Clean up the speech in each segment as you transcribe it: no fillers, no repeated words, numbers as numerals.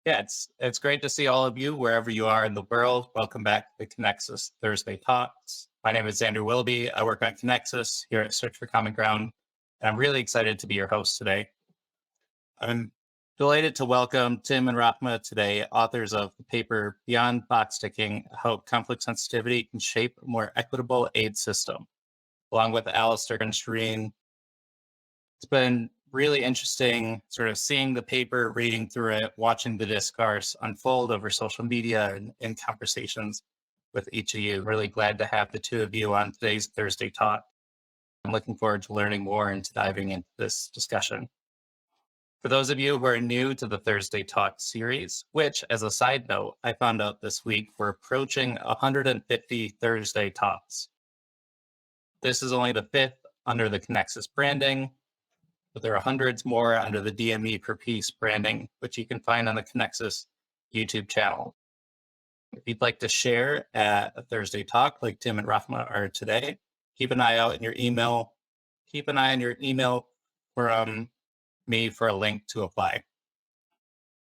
Yeah, it's great to see all of you wherever you are in the world. Welcome back to ConnexUs Thursday Talks. My name is Andrew Willoughby. I work on ConnexUs here at Search for Common Ground, and I'm really excited to be your host today. I'm delighted to welcome Tim and Rahma today, authors of the paper Beyond Box Ticking: How Conflict Sensitivity Can Shape a More Equitable Aid System, along with Alastair and Sherine. It's been really interesting sort of seeing the paper, reading through it, watching the discourse unfold over social media and in conversations with each of you. Really glad to have the two of you on today's Thursday Talk. I'm looking forward to learning more and to diving into this discussion. For those of you who are new to the Thursday Talk series, which, as a side note, I found out this week, we're approaching 150 Thursday Talks. This is only the fifth under the ConnexUs branding, but there are hundreds more under the DME per piece branding, which you can find on the ConnexUs YouTube channel. If you'd like to share at a Thursday Talk like Tim and Rahma are today, keep an eye out in your email. Keep an eye on your email from me for a link to apply. If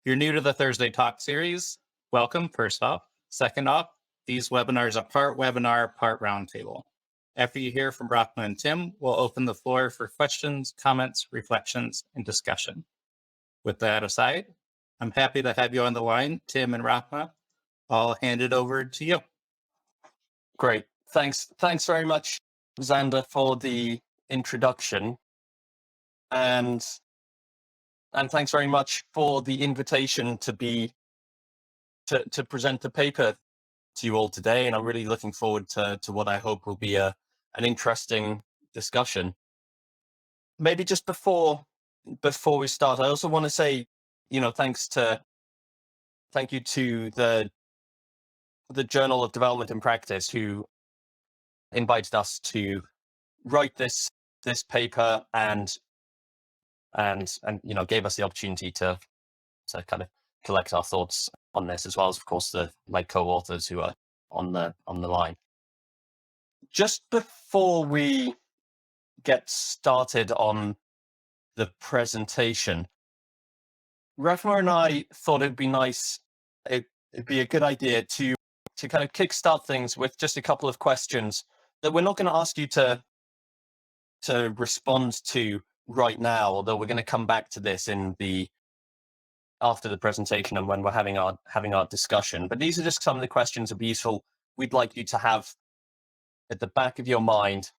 you're new to the Thursday Talk series, welcome, first off. Second off, these webinars are part webinar, part roundtable. After you hear from Rahma and Tim, we'll open the floor for questions, comments, reflections, and discussion. With that aside, I'm happy to have you on the line, Tim and Rahma. I'll hand it over to you. Great. Thanks very much, Xander, for the introduction. And thanks very much for the invitation to present the paper to you all today. And I'm really looking forward to what I hope will be an interesting discussion. Maybe just before we start, I also want to say, thank you to the Journal of Development and Practice, who invited us to write this paper and gave us the opportunity to kind of collect our thoughts on this, as well as, of course, my co-authors who are on the line. Just before we get started on the presentation, Rahma and I thought it'd be a good idea to kind of kickstart things with just a couple of questions that we're not going to ask you to respond to right now, although we're going to come back to this after the presentation and when we're having our discussion. But these are just some of the questions that would be useful. We'd like you to have at the back of your mind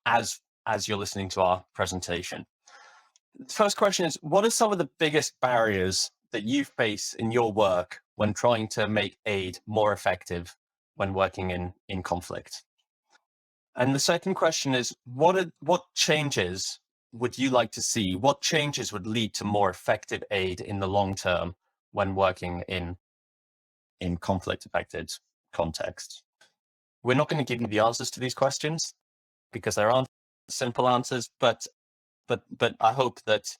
as you're listening to our presentation. The first question is, what are some of the biggest barriers that you face in your work when trying to make aid more effective when working in conflict? And the second question is, what changes would you like to see? What changes would lead to more effective aid in the long term when working in conflict-affected contexts? We're not going to give you the answers to these questions because there aren't simple answers, but I hope that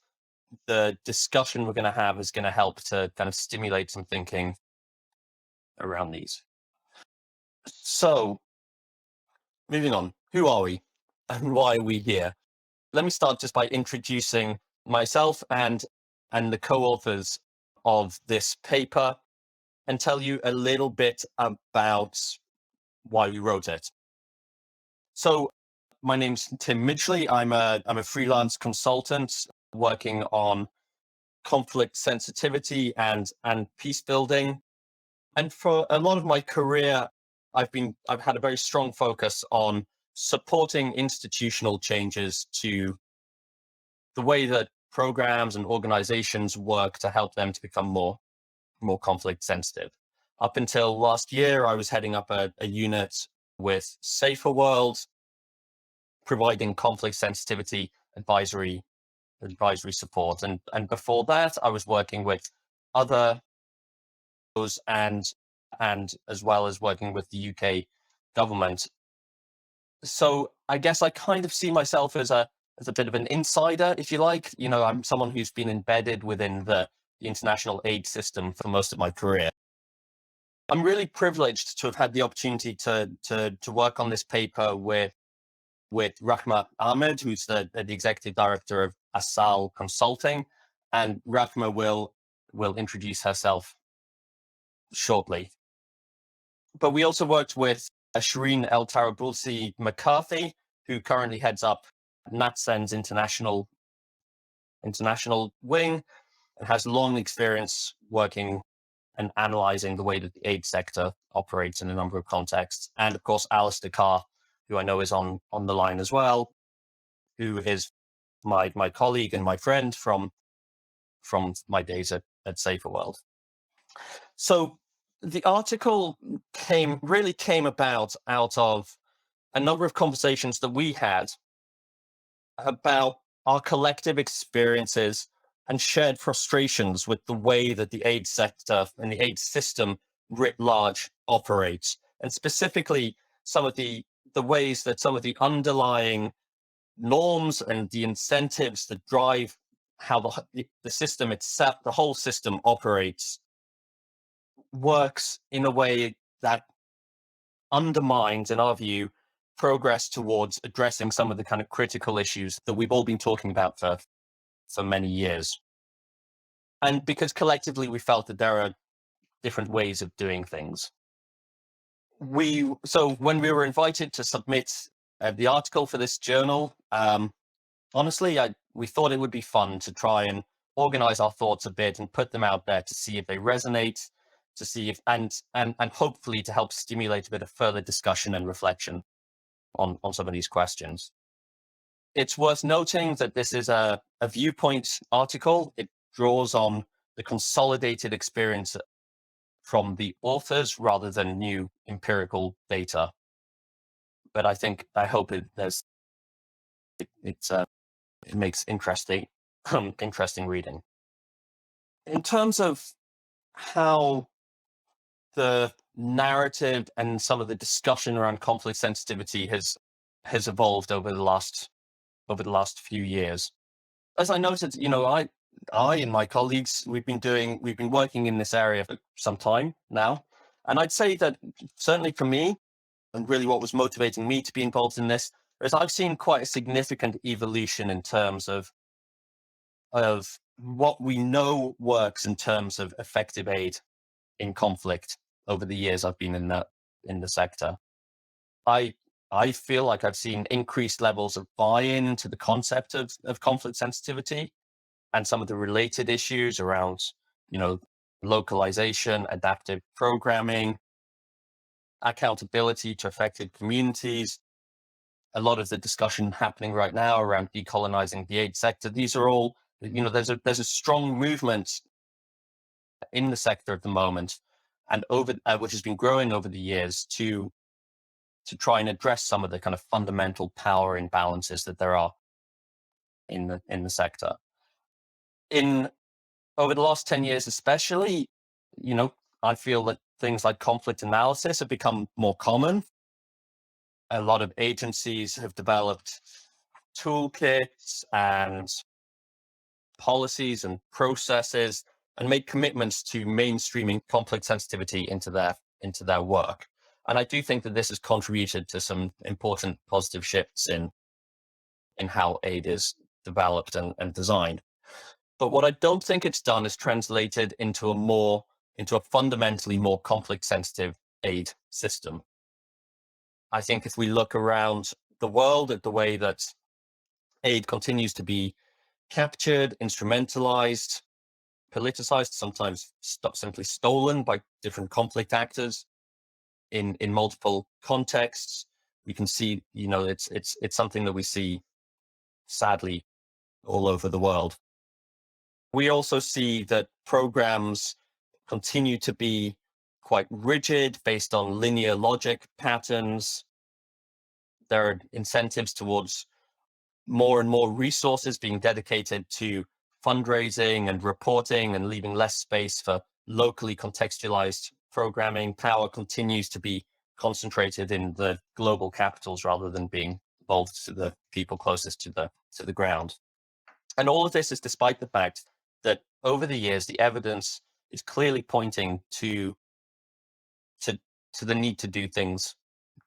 the discussion we're going to have is going to help to kind of stimulate some thinking around these. So, moving on, who are we and why are we here? Let me start just by introducing myself and the co-authors of this paper and tell you a little bit about why we wrote it. So, my name's Tim Midgley. I'm a freelance consultant working on conflict sensitivity and peace building. And for a lot of my career, I've had a very strong focus on supporting institutional changes to the way that programs and organizations work to help them to become more conflict sensitive. Up until last year, I was heading up a unit with Safer World, providing conflict sensitivity advisory support. And before that, I was working with other and as well as working with the UK government. So I guess I kind of see myself as a bit of an insider, if you like. I'm someone who's been embedded within the international aid system for most of my career. I'm really privileged to have had the opportunity to work on this paper with Rahma Ahmed, who's the executive director of Asal Consulting, and Rahma will will introduce herself shortly. But we also worked with Sherine El Taraboulsi-McCarthy, who currently heads up NatSen's international wing and has long experience working and analyzing the way that the aid sector operates in a number of contexts. And of course, Alastair Carr, who I know is on the line as well, who is my colleague and my friend from my days at Safer World. So the article came about out of a number of conversations that we had about our collective experiences and shared frustrations with the way that the aid sector and the aid system writ large operates, and specifically some of the ways that some of the underlying norms and the incentives that drive how the system itself, the whole system operates, works in a way that undermines, in our view, progress towards addressing some of the kind of critical issues that we've all been talking about for many years. And because collectively we felt that there are different ways of doing things. So when we were invited to submit the article for this journal, honestly, we thought it would be fun to try and organize our thoughts a bit and put them out there to see if they resonate, to see if, and hopefully to help stimulate a bit of further discussion and reflection on some of these questions. It's worth noting that this is a viewpoint article. It draws on the consolidated experience from the authors rather than new empirical data. But I hope it makes interesting reading. In terms of how the narrative and some of the discussion around conflict sensitivity has evolved over the last few years, as I noted, I and my colleagues, we've been working in this area for some time now, and I'd say that certainly for me, and really what was motivating me to be involved in this, is I've seen quite a significant evolution in terms of what we know works in terms of effective aid in conflict over the years I've been in the sector. I feel like I've seen increased levels of buy-in to the concept of conflict sensitivity and some of the related issues around, localization, adaptive programming, accountability to affected communities. A lot of the discussion happening right now around decolonizing the aid sector. These are all, there's a strong movement in the sector at the moment, and which has been growing over the years to try and address some of the kind of fundamental power imbalances that there are in the sector. Over the last 10 years, especially, I feel that things like conflict analysis have become more common. A lot of agencies have developed toolkits and policies and processes and made commitments to mainstreaming conflict sensitivity into their work. And I do think that this has contributed to some important positive shifts in how aid is developed and designed. But what I don't think it's done is translated into a fundamentally more conflict sensitive aid system. I think if we look around the world at the way that aid continues to be captured, instrumentalized, politicized, sometimes simply stolen by different conflict actors in multiple contexts, we can see, it's something that we see sadly all over the world. We also see that programs continue to be quite rigid, based on linear logic patterns. There are incentives towards more and more resources being dedicated to fundraising and reporting and leaving less space for locally contextualized programming. Power continues to be concentrated in the global capitals rather than being devolved to the people closest to the ground. And all of this is despite the fact that over the years, the evidence is clearly pointing to the need to do things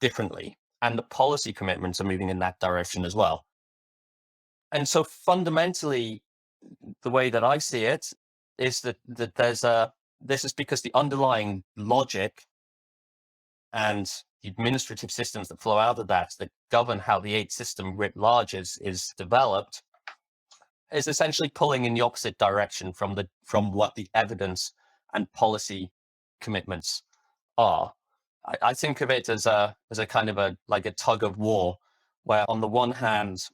differently. And the policy commitments are moving in that direction as well. And so fundamentally, the way that I see it, is that this is because the underlying logic and the administrative systems that flow out of that govern how the aid system writ large is developed is essentially pulling in the opposite direction from what the evidence and policy commitments are. I think of it as a kind of a tug of war, where on the one hand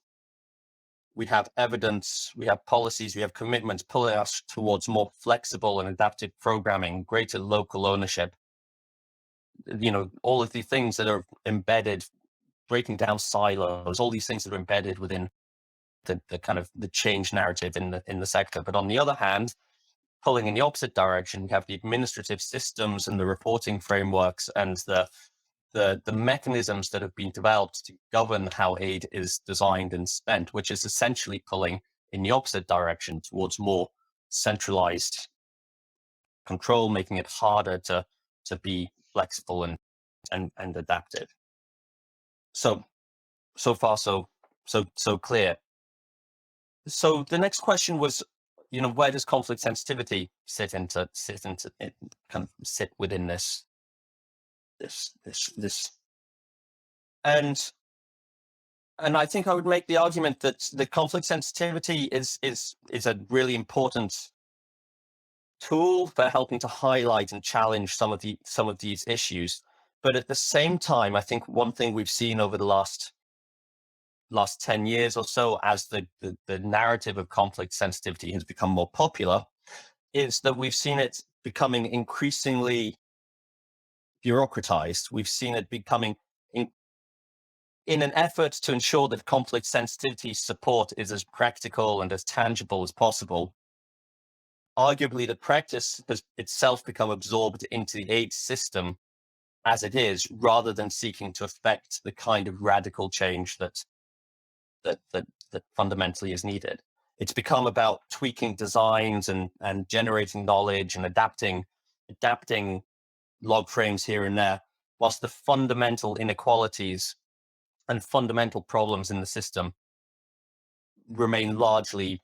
we have evidence, we have policies, we have commitments pulling us towards more flexible and adaptive programming, greater local ownership. All of the things that are embedded, breaking down silos, all these things that are embedded within the kind of the change narrative in the sector. But on the other hand, pulling in the opposite direction, we have the administrative systems and the reporting frameworks and the mechanisms that have been developed to govern how aid is designed and spent, which is essentially pulling in the opposite direction towards more centralized control, making it harder to be flexible and adaptive. So far so clear. So the next question was, where does conflict sensitivity sit within this? And I think I would make the argument that the conflict sensitivity is a really important tool for helping to highlight and challenge some of these issues. But at the same time, I think one thing we've seen over the last 10 years or so, as the narrative of conflict sensitivity has become more popular, is that we've seen it becoming increasingly bureaucratized. We've seen it becoming, in an effort to ensure that conflict sensitivity support is as practical and as tangible as possible. Arguably, the practice has itself become absorbed into the aid system as it is, rather than seeking to affect the kind of radical change that fundamentally is needed. It's become about tweaking designs and generating knowledge and adapting log frames here and there, whilst the fundamental inequalities and fundamental problems in the system remain largely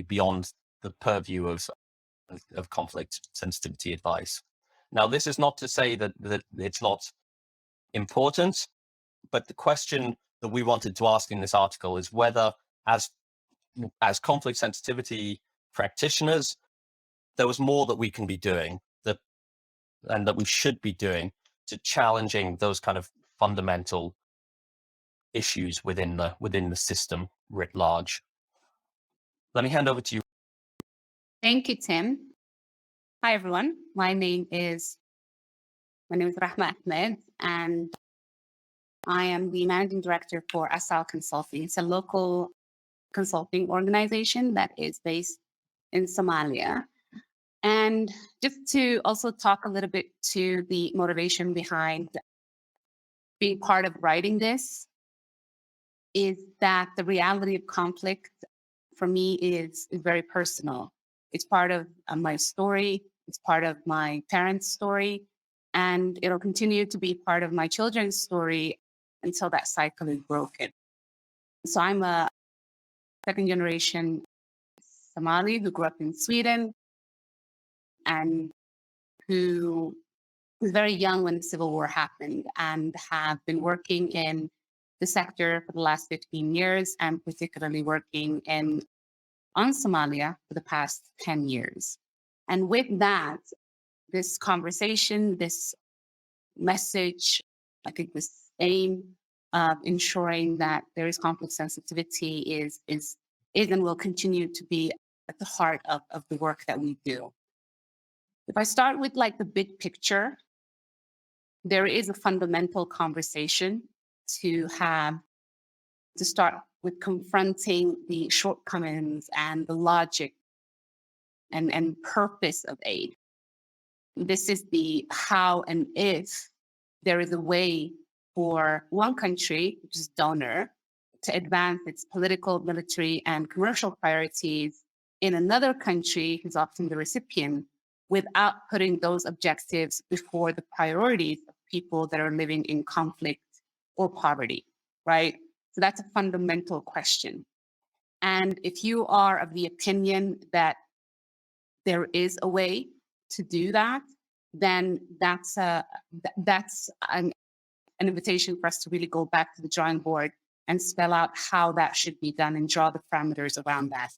beyond the purview of conflict sensitivity advice. Now, this is not to say that it's not important, but the question that we wanted to ask in this article is whether, as conflict sensitivity practitioners, there was more that we can be doing, and that we should be doing, to challenging those kind of fundamental issues within the system writ large. Let me hand over to you. Thank you, Tim. Hi, everyone. My name is Rahma Ahmed, and I am the managing director for Asal Consulting. It's a local consulting organization that is based in Somalia. And just to also talk a little bit to the motivation behind being part of writing this, is that the reality of conflict for me is very personal. It's part of my story. It's part of my parents' story, and it'll continue to be part of my children's story until that cycle is broken. So I'm a second generation Somali who grew up in Sweden and who was very young when the Civil War happened, and have been working in the sector for the last 15 years, and particularly working on Somalia for the past 10 years. And with that, this conversation, this message, I think this aim of ensuring that there is conflict sensitivity is and will continue to be at the heart of the work that we do. If I start with the big picture, there is a fundamental conversation to start with confronting the shortcomings and the logic and purpose of aid. This is the how and if there is a way for one country, which is donor, to advance its political, military, and commercial priorities in another country, who's often the recipient, without putting those objectives before the priorities of people that are living in conflict or poverty, right? So that's a fundamental question. And if you are of the opinion that there is a way to do that, then that's an invitation for us to really go back to the drawing board and spell out how that should be done and draw the parameters around that.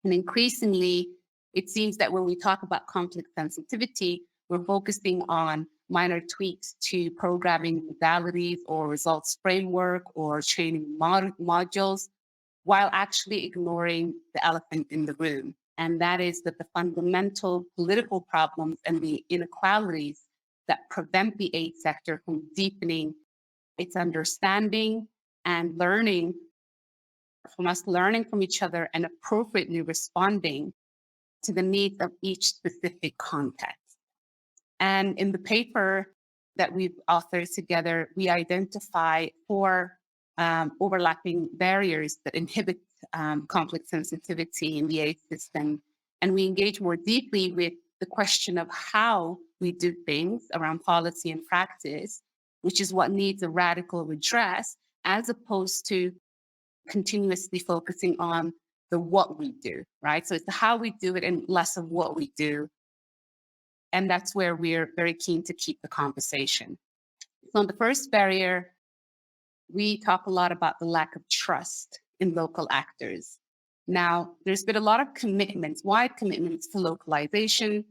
And increasingly, it seems that when we talk about conflict sensitivity, we're focusing on minor tweaks to programming modalities or results framework or training modules, while actually ignoring the elephant in the room. And that is that the fundamental political problems and the inequalities that prevent the aid sector from deepening its understanding and learning from us, learning from each other and appropriately responding to the needs of each specific context. And in the paper that we've authored together, we identify 4 overlapping barriers that inhibit conflict sensitivity in the aid system. And we engage more deeply with the question of how we do things around policy and practice, which is what needs a radical redress, as opposed to continuously focusing on the what we do, right? So it's the how we do it and less of what we do. And that's where we're very keen to keep the conversation. So on the first barrier, we talk a lot about the lack of trust in local actors. Now, there's been a lot of commitments, wide commitments to localization,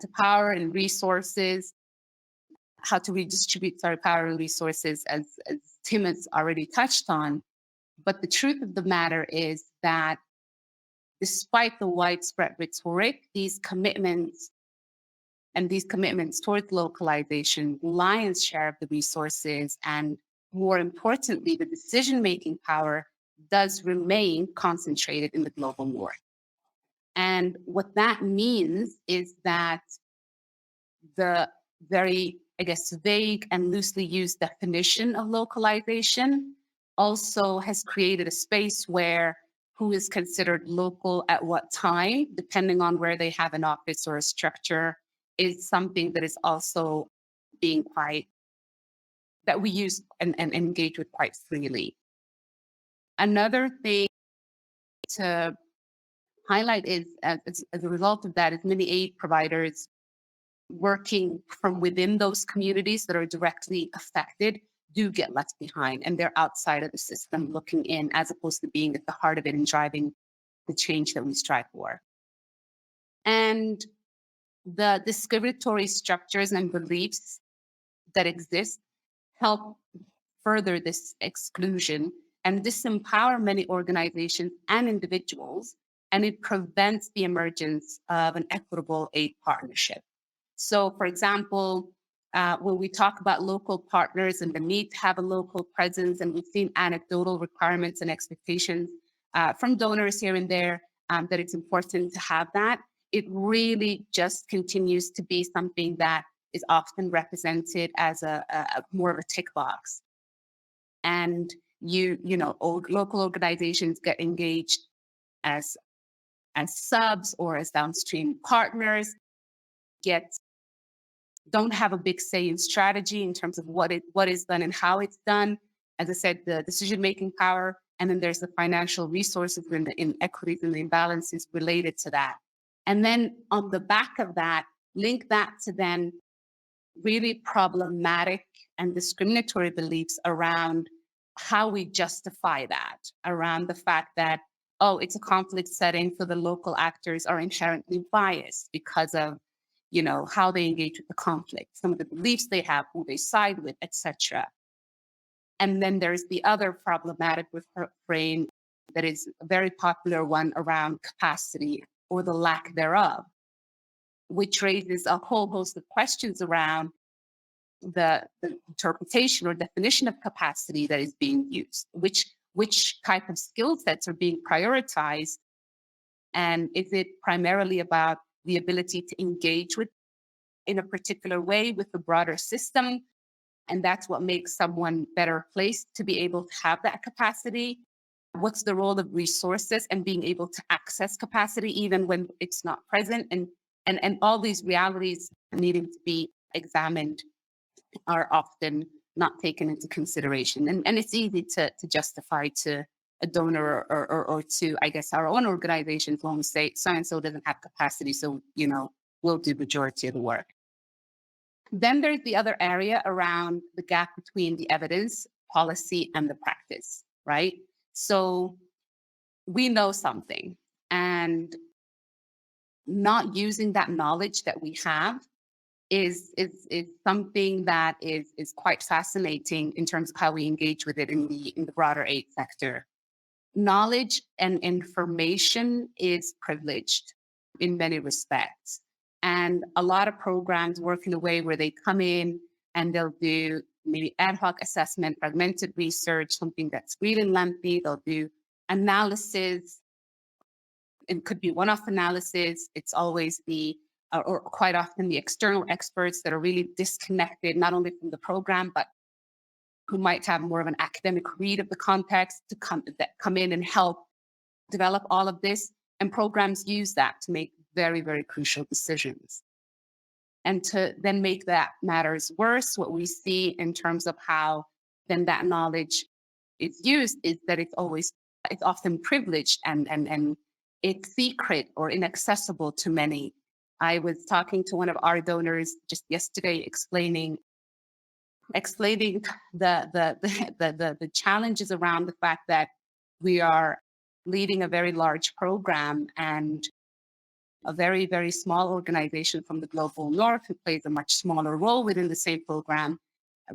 to power and resources, how to redistribute power and resources, as Tim has already touched on. But the truth of the matter is that despite the widespread rhetoric, these commitments towards localization, lion's share of the resources, and more importantly, the decision-making power does remain concentrated in the global north. And what that means is that the very, vague and loosely used definition of localization also has created a space where who is considered local at what time, depending on where they have an office or a structure, is something that is also being that we use and engage with quite freely. Another thing to highlight is, as a result of that, is many aid providers working from within those communities that are directly affected do get left behind, and they're outside of the system looking in, as opposed to being at the heart of it and driving the change that we strive for. And the discriminatory structures and beliefs that exist help further this exclusion and disempower many organizations and individuals, and it prevents the emergence of an equitable aid partnership. So, for example, when we talk about local partners and the need to have a local presence, and we've seen anecdotal requirements and expectations from donors here and there that it's important to have that, it really just continues to be something that is often represented as a more of a tick box. And local organizations get engaged as subs or as downstream partners, don't have a big say in strategy in terms of what is done and how it's done. As I said, the decision-making power, and then there's the financial resources and the inequities and the imbalances related to that. And then on the back of that, link that to then really problematic and discriminatory beliefs around how we justify that, around the fact that, oh, it's a conflict setting, so the local actors are inherently biased because of how they engage with the conflict, some of the beliefs they have, who they side with, etc. And then there's the other problematic refrain that is a very popular one around capacity or the lack thereof, which raises a whole host of questions around the interpretation or definition of capacity that is being used, which type of skill sets are being prioritized, and is it primarily about the ability to engage with in a particular way with the broader system, and that's what makes someone better placed to be able to have that capacity? What's the role of resources and being able to access capacity even when it's not present? And all these realities needing to be examined are often not taken into consideration. And it's easy to justify to a donor or to, I guess, our own organizations when we say so-and-so doesn't have capacity, so, we'll do the majority of the work. Then there's the other area around the gap between the evidence, policy, and the practice, right? So we know something, and not using that knowledge that we have is something that is quite fascinating in terms of how we engage with it in the broader aid sector. Knowledge and information is privileged in many respects. And a lot of programs work in a way where they come in and they'll do maybe ad hoc assessment, fragmented research, something that's really lengthy. They'll do analysis. It could be one-off analysis. It's always or quite often the external experts that are really disconnected, not only from the program, but who might have more of an academic read of the context that come in and help develop all of this. And programs use that to make very, very crucial decisions. And to then make that matters worse, what we see in terms of how then that knowledge is used is that it's often privileged and it's secret or inaccessible to many. I was talking to one of our donors just yesterday explaining the challenges around the fact that we are leading a very large program, and a very, very small organization from the global north who plays a much smaller role within the same program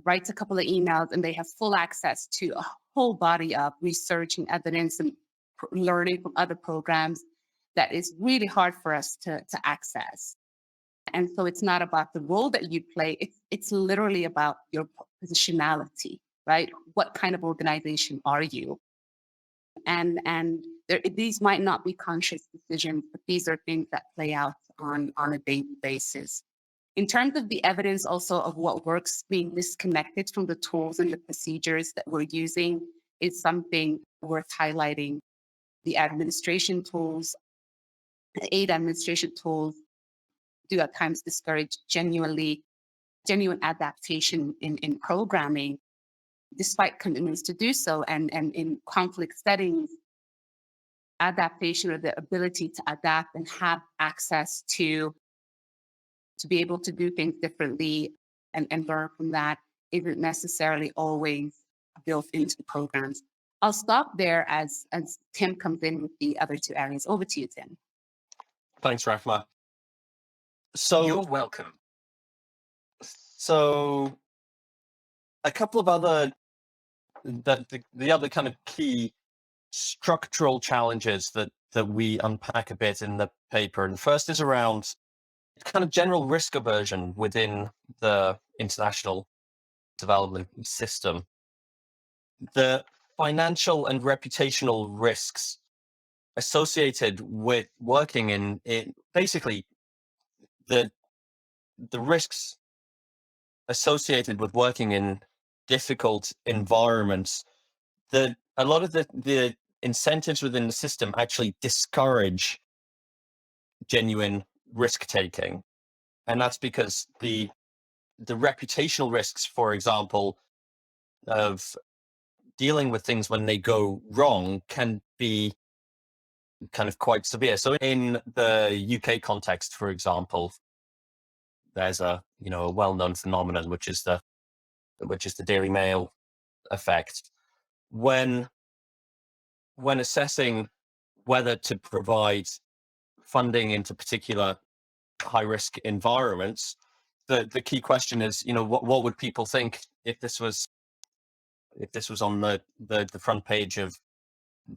writes a couple of emails, and they have full access to a whole body of research and evidence and learning from other programs that is really hard for us to access. And so it's not about the role that you play, it's literally about your positionality, right? What kind of organization are you? And these might not be conscious decisions, but these are things that play out on a daily basis. In terms of the evidence also of what works being disconnected from the tools and the procedures that we're using is something worth highlighting. The administration tools, the aid administration tools do at times discourage genuine adaptation in programming, despite commitments to do so. And in conflict settings, adaptation or the ability to adapt and have access to be able to do things differently and learn from that isn't necessarily always built into the programs. I'll stop there as Tim comes in with the other two areas. Over to you, Tim. Thanks, Rahma. So You're welcome. So a couple of other the other kind of key structural challenges that we unpack a bit in the paper. And the first is around kind of general risk aversion within the international development system. The financial and reputational risks associated with working in basically the risks associated with working in difficult environments, that a lot of the incentives within the system actually discourage genuine risk taking. And that's because the reputational risks, for example, of dealing with things when they go wrong can be kind of quite severe. So in the UK context, for example, there's a well-known phenomenon, which is the Daily Mail effect. When assessing whether to provide funding into particular high-risk environments, the key question is, what would people think if this was on the front page of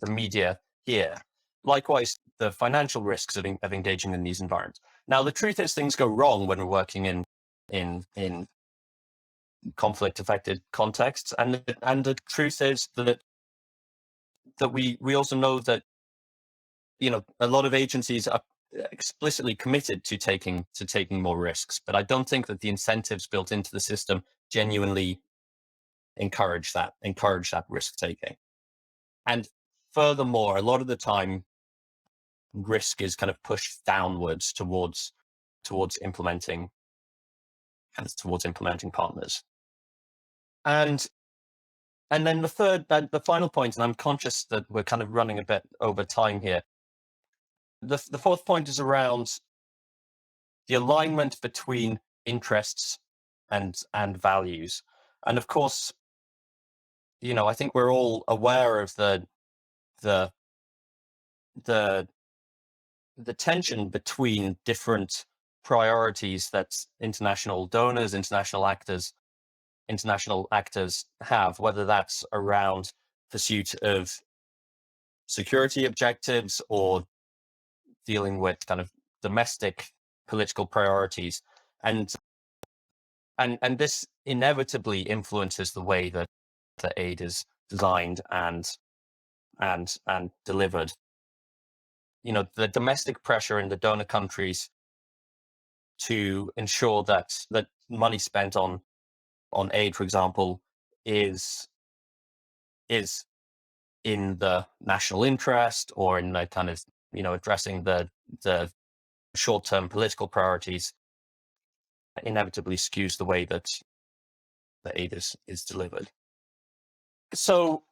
the media here? Likewise, the financial risks of engaging in these environments. Now, the truth is, things go wrong when we're working in conflict-affected contexts, and the truth is that we also know that a lot of agencies are explicitly committed to taking more risks, but I don't think that the incentives built into the system genuinely encourage that risk taking. And furthermore, a lot of the time, risk is kind of pushed downwards towards implementing partners. And And then the final point, and I'm conscious that we're kind of running a bit over time here. The fourth point is around the alignment between interests and values. And of course, I think we're all aware of the tension between different priorities that international donors, international actors have, whether that's around pursuit of security objectives or dealing with kind of domestic political priorities. And this inevitably influences the way that the aid is designed and delivered. The domestic pressure in the donor countries to ensure that money spent on aid, for example, is in the national interest or in the kind of addressing the short-term political priorities, inevitably skews the way that the aid is delivered. So,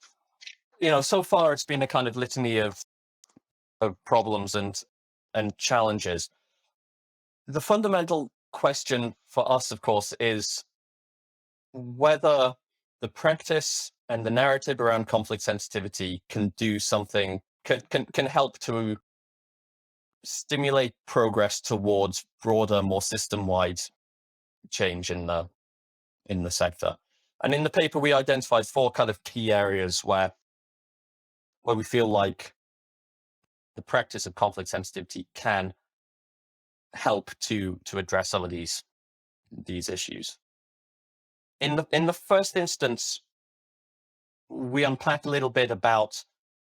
so far it's been a kind of litany of problems and challenges. The fundamental question for us, of course, is whether the practice and the narrative around conflict sensitivity can do something, can help to stimulate progress towards broader, more system-wide change in the sector. And in the paper, we identified 4 kind of key areas where we feel like the practice of conflict sensitivity can help to address some of these issues. In the first instance, we unpack a little bit about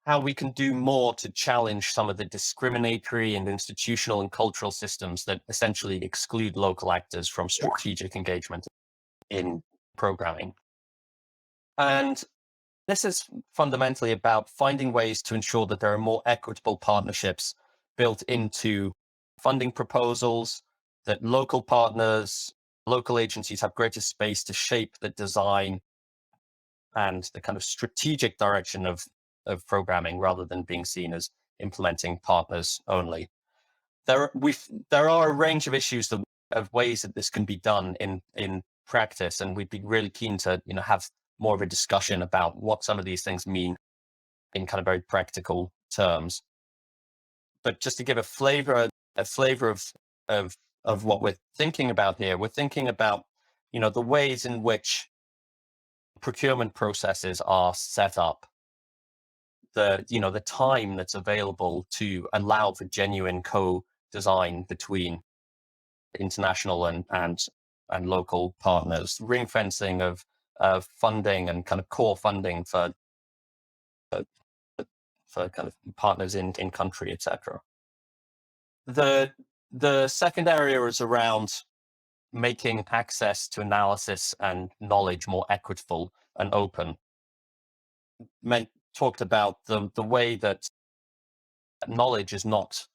how we can do more to challenge some of the discriminatory and institutional and cultural systems that essentially exclude local actors from strategic engagement in programming. And this is fundamentally about finding ways to ensure that there are more equitable partnerships built into funding proposals, that local partners, local agencies have greater space to shape the design and the kind of strategic direction of programming rather than being seen as implementing partners only. There are a range of issues of ways that this can be done in practice, and we'd be really keen to have more of a discussion about what some of these things mean in kind of very practical terms. But just to give a flavor of what we're thinking about here, we're thinking about the ways in which procurement processes are set up, the time that's available to allow for genuine co-design between international and local partners, ring fencing of funding and kind of core funding for kind of partners in country, etc. The second area is around making access to analysis and knowledge more equitable and open. Talked about the way that knowledge is not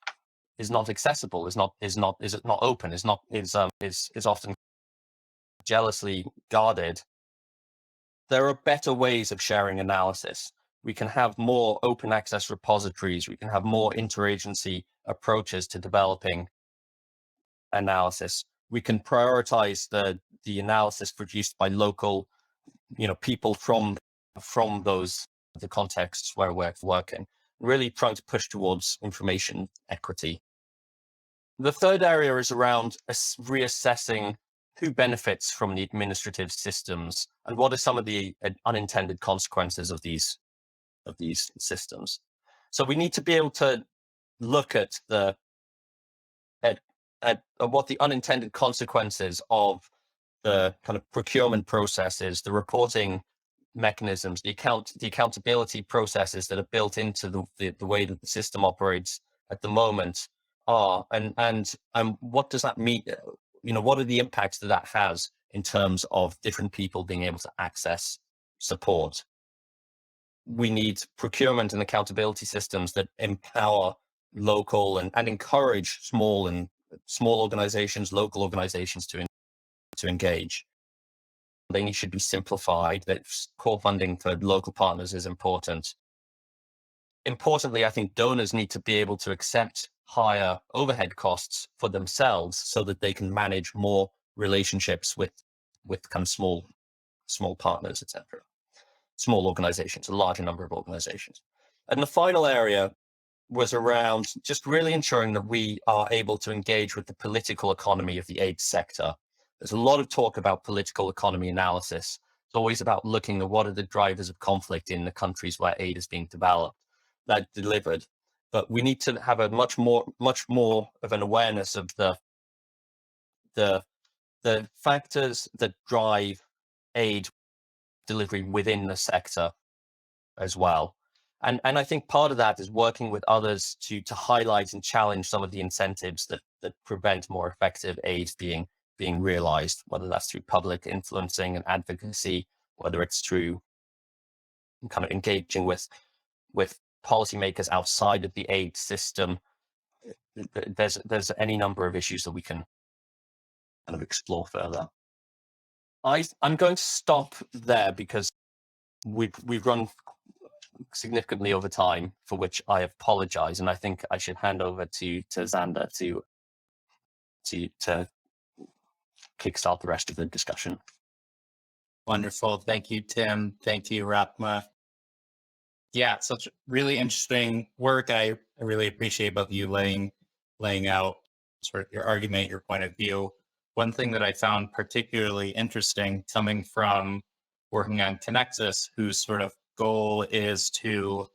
accessible, is not open, is often jealously guarded. There are better ways of sharing analysis. We can have more open access repositories. We can have more interagency approaches to developing analysis. We can prioritize the analysis produced by local, people from the contexts where we're working, really trying to push towards information equity. The third area is around reassessing who benefits from the administrative systems and what are some of the unintended consequences of these systems. So we need to be able to look at what the unintended consequences of the kind of procurement processes, the reporting mechanisms, the accountability processes that are built into the way that the system operates at the moment are, and what does that mean? What are the impacts that has in terms of different people being able to access support? We need procurement and accountability systems that empower local and encourage small organizations, local organizations to engage. they should be simplified, that core funding for local partners is important. Importantly, I think donors need to be able to accept higher overhead costs for themselves so that they can manage more relationships with kind of small partners, etc. Small organizations, a larger number of organizations. And the final area was around just really ensuring that we are able to engage with the political economy of the aid sector. There's a lot of talk about political economy analysis. It's always about looking at what are the drivers of conflict in the countries where aid is being delivered. But we need to have a much more of an awareness of the factors that drive aid delivery within the sector as well. And I think part of that is working with others to highlight and challenge some of the incentives that prevent more effective aid being realized, whether that's through public influencing and advocacy, whether it's through kind of engaging with policymakers outside of the aid system. There's any number of issues that we can kind of explore further. I'm going to stop there because we've run significantly over time, for which I apologize, and I think I should hand over to Xander to kickstart the rest of the discussion. Wonderful. Thank you, Tim. Thank you, Rahma. Yeah, such really interesting work. I really appreciate both of you laying out sort of your argument, your point of view. One thing that I found particularly interesting coming from working on ConnexUs, whose sort of goal is to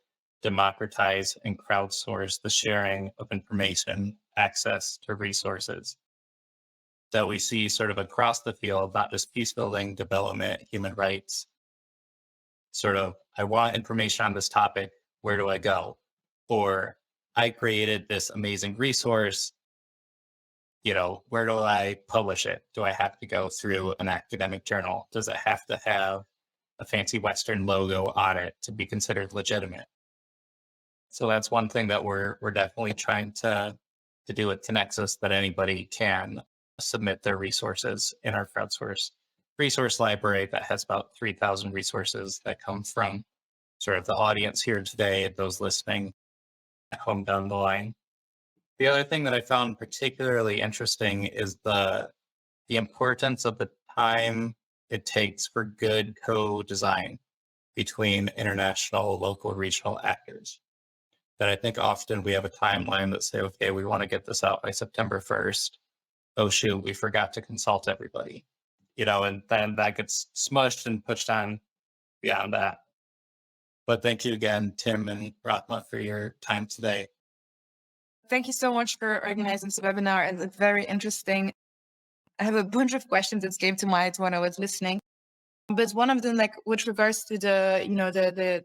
democratize and crowdsource the sharing of information, access to resources, that we see sort of across the field, not just peace building, development, human rights, sort of, I want information on this topic, where do I go? Or I created this amazing resource, where do I publish it? Do I have to go through an academic journal? Does it have to have a fancy Western logo on it to be considered legitimate? So that's one thing that we're definitely trying to do at ConnexUs, that anybody can submit their resources in our crowdsource resource library that has about 3,000 resources that come from sort of the audience here today and those listening at home down the line. The other thing that I found particularly interesting is the importance of the time it takes for good co-design between international, local, regional actors. That I think often we have a timeline that say, okay, we want to get this out by September 1st. Oh shoot, we forgot to consult everybody. And then that gets smushed and pushed on beyond that. But thank you again, Tim and Rahma, for your time today. Thank you so much for organizing this webinar, and it's very interesting. I have a bunch of questions that came to mind when I was listening, but one of them, like with regards to the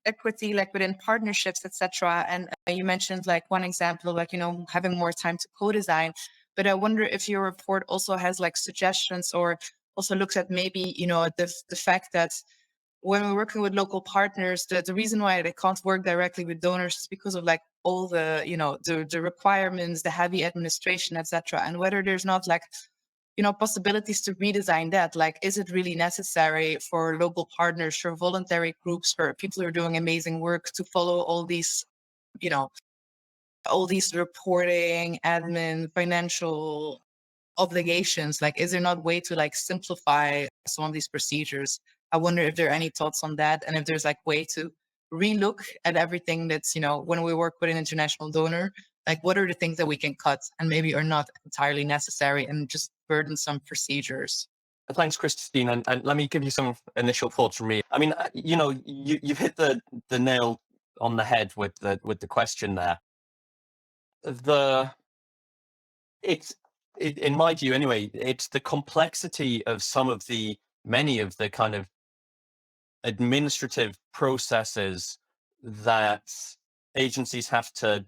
equity, like within partnerships, etc. And you mentioned like one example, like having more time to co-design. But I wonder if your report also has like suggestions, or also looks at maybe the fact that when we're working with local partners, the reason why they can't work directly with donors is because of like all the the requirements, the heavy administration, etc. And whether there's not like possibilities to redesign that. Like, is it really necessary for local partners, for voluntary groups, for people who are doing amazing work to follow all these all these reporting, admin, financial obligations? Like, is there not a way to like simplify some of these procedures? I wonder if there are any thoughts on that, and if there's like way to relook at everything that's, when we work with an international donor, like what are the things that we can cut and maybe are not entirely necessary and just burdensome procedures? Thanks, Christine. And let me give you some initial thoughts from me. I mean, you've hit the nail on the head with the question there. In my view anyway, it's the complexity of many of the kind of administrative processes that agencies have to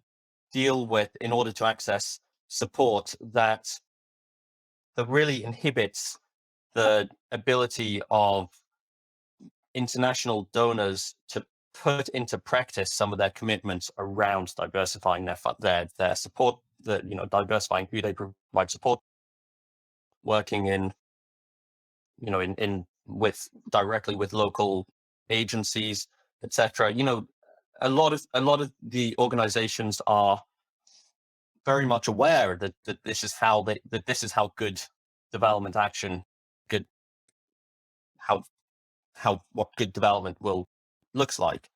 deal with in order to access support that really inhibits the ability of international donors to put into practice some of their commitments around diversifying their support, diversifying who they provide support, working in in with directly with local agencies, etc. A lot of the organizations are very much aware that this is how good development action, good what good development will looks like.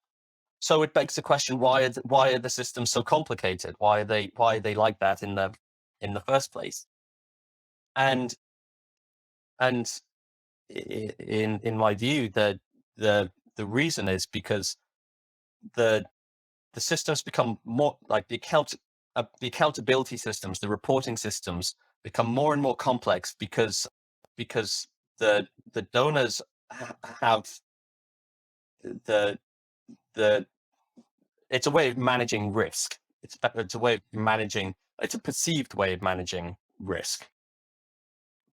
So it begs the question: why are the systems so complicated? Why are they like that in the first place? And in my view, the reason is because the systems become more like the accountability systems, the reporting systems become more and more complex because the donors have the it's a way of managing risk. It's a way of managing. It's a perceived way of managing risk.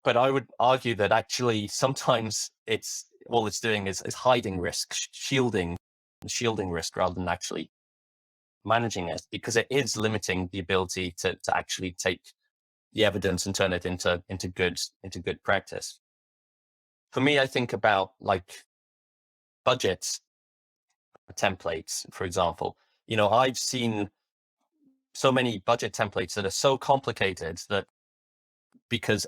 But I would argue that actually sometimes it's all it's doing is hiding risk, shielding risk rather than actually managing it, because it is limiting the ability to actually take the evidence and turn it into good practice. For me, I think about like budget templates, for example. I've seen so many budget templates that are so complicated that because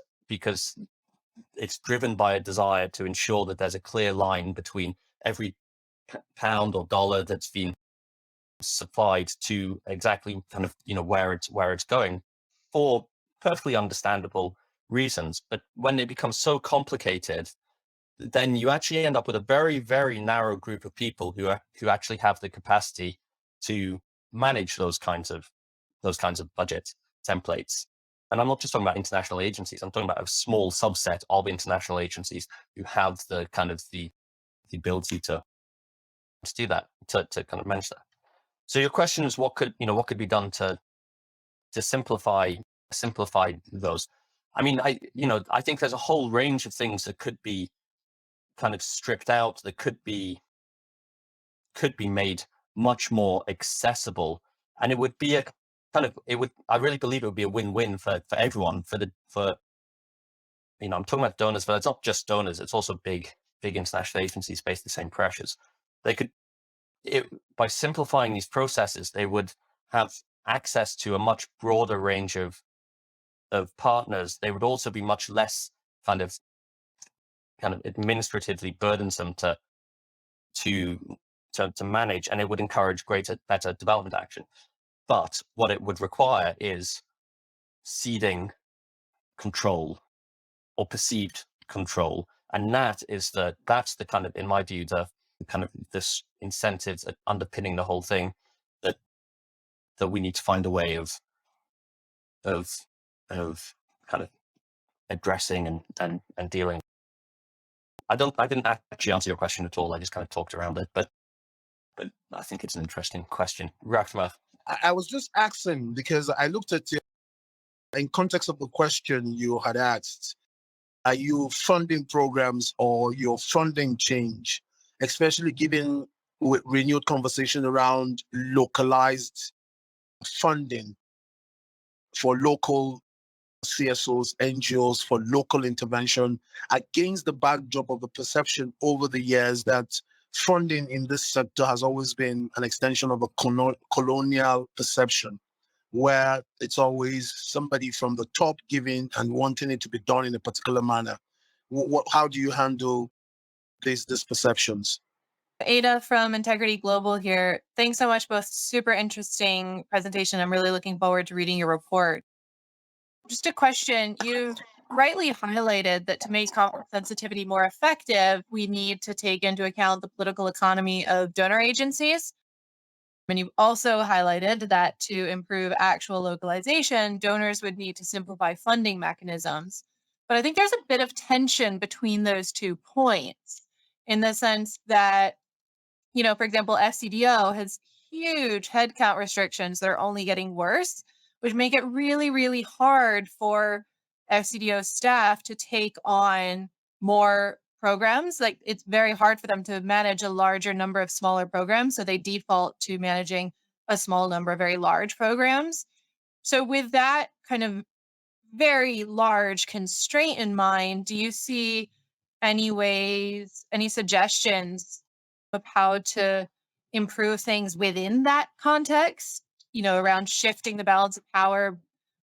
it's driven by a desire to ensure that there's a clear line between every pound or dollar that's been supplied to exactly kind of where it's going, for perfectly understandable reasons. But when it becomes so complicated, then you actually end up with a very, very narrow group of people who actually have the capacity to manage those kinds of budget templates. And I'm not just talking about international agencies. I'm talking about a small subset of international agencies who have the kind of the ability to do that, to kind of manage that. So your question is what could be done to simplify those. I mean, I think there's a whole range of things that could be kind of stripped out, that could be made much more accessible, and it would be I really believe it would be a win-win for everyone, I'm talking about donors, but it's not just donors, it's also big international agencies face the same pressures. By simplifying these processes, they would have access to a much broader range of partners. They would also be much less kind of administratively burdensome to manage, and it would encourage better development action. But what it would require is ceding control or perceived control, and that's the kind of, in my view, the kind of this incentives underpinning the whole thing that we need to find a way of kind of addressing and dealing. I didn't actually answer your question at all. I just kind of talked around it, but I think it's an interesting question. Rahma. I was just asking because I looked at it in context of the question you had asked. Are you funding programs or your funding change, especially given with renewed conversation around localized funding for local CSOs, NGOs, for local intervention, against the backdrop of the perception over the years that funding in this sector has always been an extension of a colonial perception, where it's always somebody from the top giving and wanting it to be done in a particular manner. How do you handle these perceptions? Ada from Integrity Global here. Thanks so much, both. Super interesting presentation. I'm really looking forward to reading your report. Just a question. You've rightly highlighted that to make conflict sensitivity more effective, we need to take into account the political economy of donor agencies. And you've also highlighted that to improve actual localization, donors would need to simplify funding mechanisms. But I think there's a bit of tension between those 2 points, in the sense that, for example, FCDO has huge headcount restrictions that are only getting worse, which make it really, really hard for FCDO staff to take on more programs. Like, it's very hard for them to manage a larger number of smaller programs. So they default to managing a small number of very large programs. So with that kind of very large constraint in mind, do you see any ways, any suggestions of how to improve things within that context, around shifting the balance of power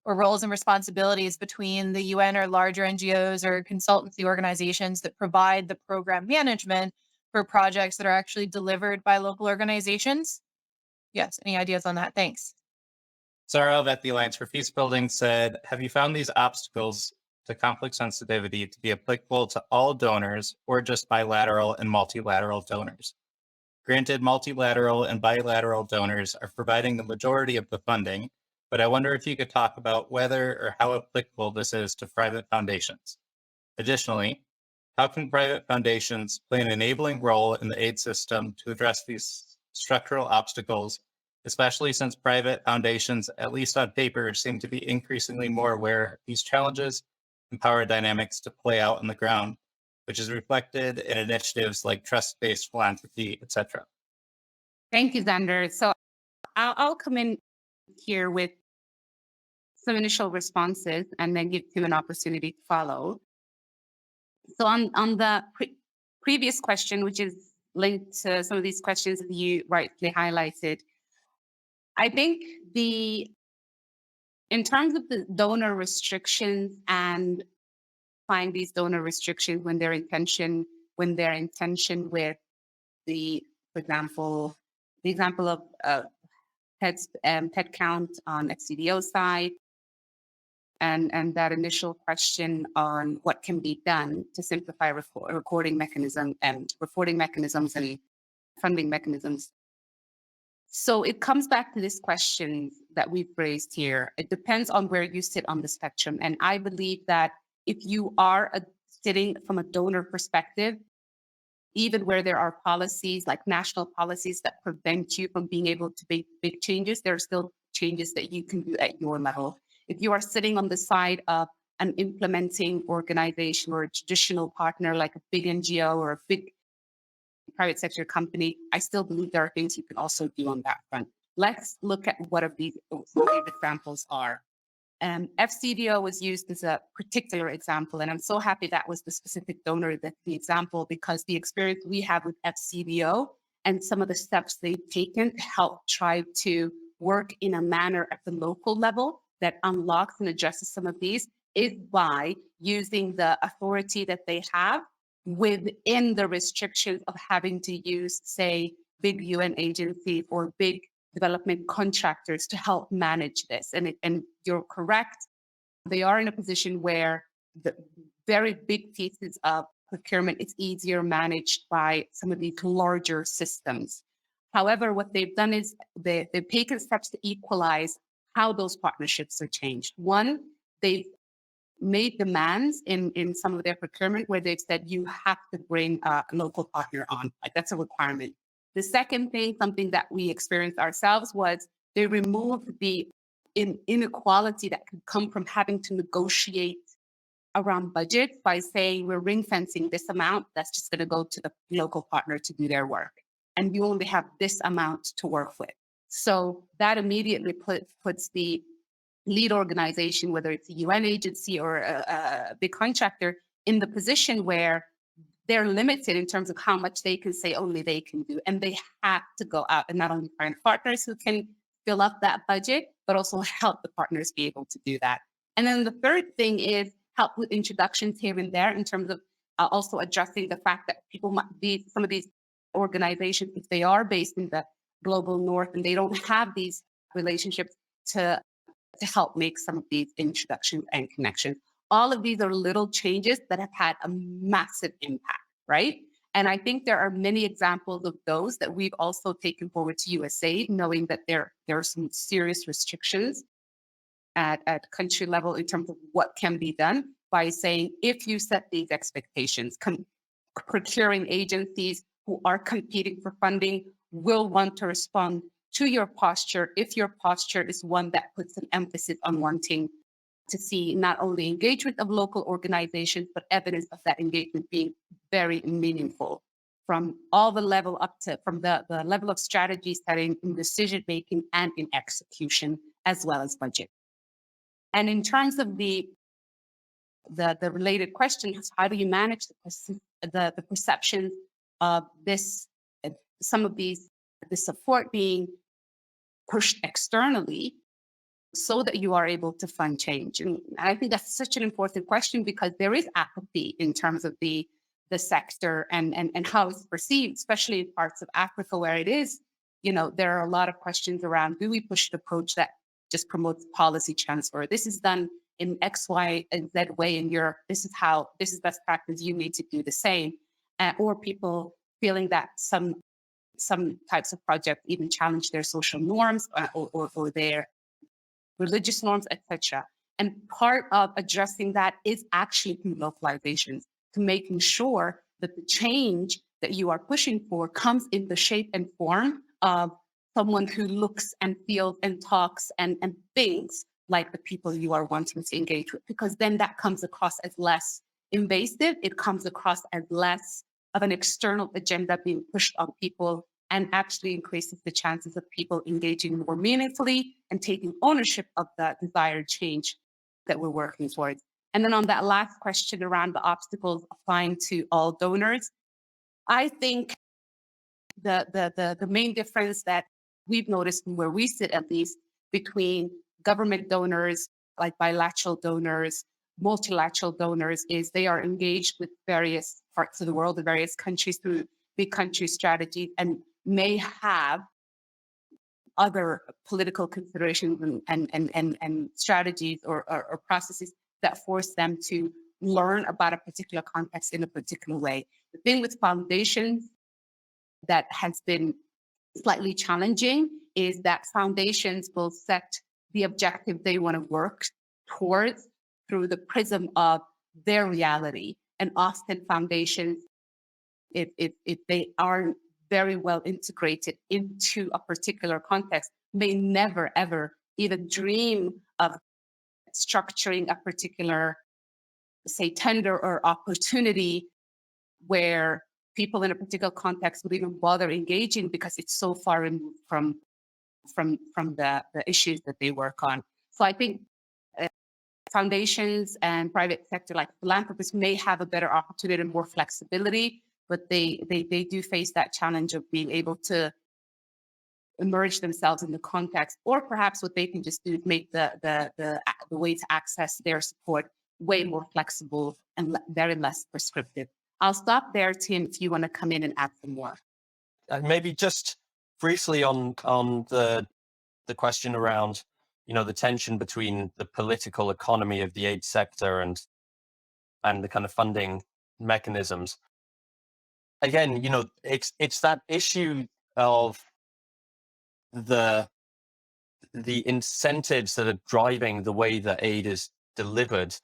or roles and responsibilities between the UN or larger NGOs or consultancy organizations that provide the program management for projects that are actually delivered by local organizations? Yes, any ideas on that? Thanks. Sarah of at the Alliance for Peace Building said, have you found these obstacles to conflict sensitivity to be applicable to all donors or just bilateral and multilateral donors? Granted, multilateral and bilateral donors are providing the majority of the funding, but I wonder if you could talk about whether or how applicable this is to private foundations. Additionally, how can private foundations play an enabling role in the aid system to address these structural obstacles, especially since private foundations, at least on paper, seem to be increasingly more aware of these challenges and power dynamics to play out on the ground, which is reflected in initiatives like trust-based philanthropy, etc. Thank you, Xander. So I'll come in here with some initial responses and then give him an opportunity to follow. So on the previous question, which is linked to some of these questions that you rightly highlighted, I think in terms of the donor restrictions and find these donor restrictions when their intention with for example, the example of head count on FCDO side, and that initial question on what can be done to simplify reporting mechanisms and funding mechanisms. So it comes back to this question that we've raised here. It depends on where you sit on the spectrum. And I believe that if you are sitting from a donor perspective, even where there are policies like national policies that prevent you from being able to make big changes, there are still changes that you can do at your level. If you are sitting on the side of an implementing organization or a traditional partner like a big NGO or a big private sector company, I still believe there are things you can also do on that front. Let's look at what these examples are. FCDO was used as a particular example, and I'm so happy that was the specific donor that's the example, because the experience we have with FCDO and some of the steps they've taken to help try to work in a manner at the local level that unlocks and addresses some of these is by using the authority that they have within the restrictions of having to use, say, big UN agencies or big development contractors to help manage this. And you're correct, they are in a position where the very big pieces of procurement is easier managed by some of these larger systems. However, what they've done is they've taken steps to equalize how those partnerships are changed. One, they've made demands in some of their procurement where they've said you have to bring a local partner on. Like, that's a requirement. The second thing, something that we experienced ourselves, was they removed the inequality that could come from having to negotiate around budget by saying we're ring fencing this amount, that's just going to go to the local partner to do their work. And you only have this amount to work with. So that immediately puts the lead organization, whether it's a UN agency or a big contractor, in the position where they're limited in terms of how much they can say only they can do. And they have to go out and not only find partners who can fill up that budget, but also help the partners be able to do that. And then the third thing is help with introductions here and there in terms of also addressing the fact that people might be, some of these organizations, if they are based in the global north and they don't have these relationships to help make some of these introductions and connections. All of these are little changes that have had a massive impact, right? And I think there are many examples of those that we've also taken forward to USAID, knowing that there are some serious restrictions at country level in terms of what can be done, by saying, if you set these expectations, procuring agencies who are competing for funding will want to respond to your posture if your posture is one that puts an emphasis on wanting to see not only engagement of local organizations, but evidence of that engagement being very meaningful from all the level up to, from the level of strategy setting, in decision-making, and in execution, as well as budget. And in terms of the the related question is, how do you manage the perception of this, some of the support being pushed externally so that you are able to fund change? And I think that's such an important question, because there is apathy in terms of the sector and how it's perceived, especially in parts of Africa where it is, there are a lot of questions around, do we push an approach that just promotes policy transfer? This is done in X, Y, and Z way in Europe. This is best practice. You need to do the same. Or people feeling that some types of projects even challenge their social norms or their religious norms, etc. And part of addressing that is actually through localizations, to making sure that the change that you are pushing for comes in the shape and form of someone who looks and feels and talks and thinks like the people you are wanting to engage with, because then that comes across as less invasive. It comes across as less of an external agenda being pushed on people, and actually increases the chances of people engaging more meaningfully and taking ownership of the desired change that we're working towards. And then on that last question around the obstacles applying to all donors, I think the main difference that we've noticed from where we sit, at least, between government donors, like bilateral donors, multilateral donors, is they are engaged with various parts of the world, the various countries, through big country strategies, and may have other political considerations and strategies or processes that force them to learn about a particular context in a particular way. The thing with foundations that has been slightly challenging is that foundations will set the objective they want to work towards through the prism of their reality. And often foundations, if they aren't very well integrated into a particular context, may never, ever even dream of structuring a particular, say, tender or opportunity where people in a particular context would even bother engaging, because it's so far removed from the issues that they work on. So I think foundations and private sector like philanthropists may have a better opportunity and more flexibility, but they do face that challenge of being able to immerse themselves in the context, or perhaps what they can just do is make the way to access their support way more flexible and very less prescriptive. I'll stop there, Tim, if you want to come in and add some more. Maybe just briefly on the question around, the tension between the political economy of the aid sector and the kind of funding mechanisms. Again, it's that issue of the incentives that are driving the way that aid is delivered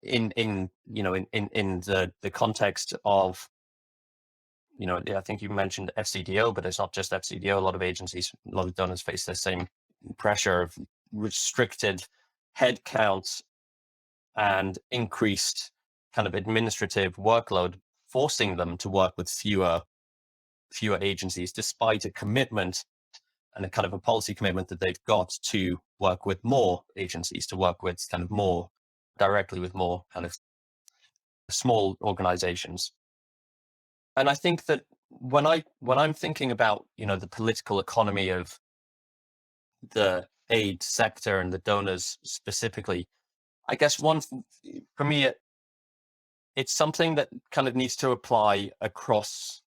in the context of, I think you mentioned FCDO, but it's not just FCDO. A lot of agencies, a lot of donors face the same pressure of restricted headcounts and increased kind of administrative workload, forcing them to work with fewer agencies, despite a commitment and a kind of a policy commitment that they've got to work with more agencies, to work with kind of more directly with more kind of small organizations. And I think that when I'm thinking about, the political economy of the aid sector and the donors specifically, I guess for me, it's something that kind of needs to apply across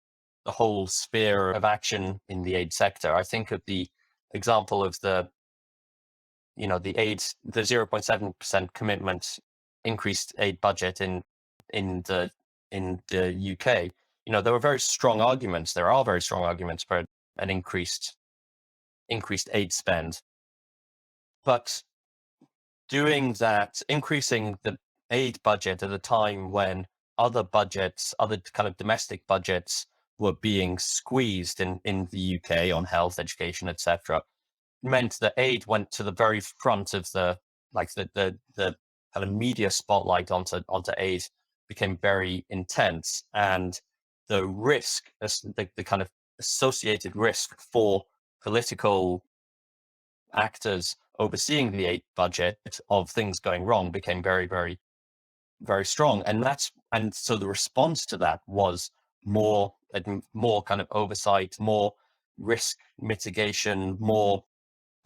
the whole sphere of action in the aid sector. I think of the example of the 0.7% commitment increased aid budget in the UK. There were very strong arguments. There are very strong arguments for an increased aid spend, but doing that, increasing the aid budget at a time when other kind of domestic budgets were being squeezed in the UK on health, education, etc., meant that aid went to the very front of the kind of media spotlight onto aid became very intense, and the risk, the kind of associated risk for political actors overseeing the aid budget of things going wrong became very, very very strong. And so the response to that was more kind of oversight, more risk mitigation, more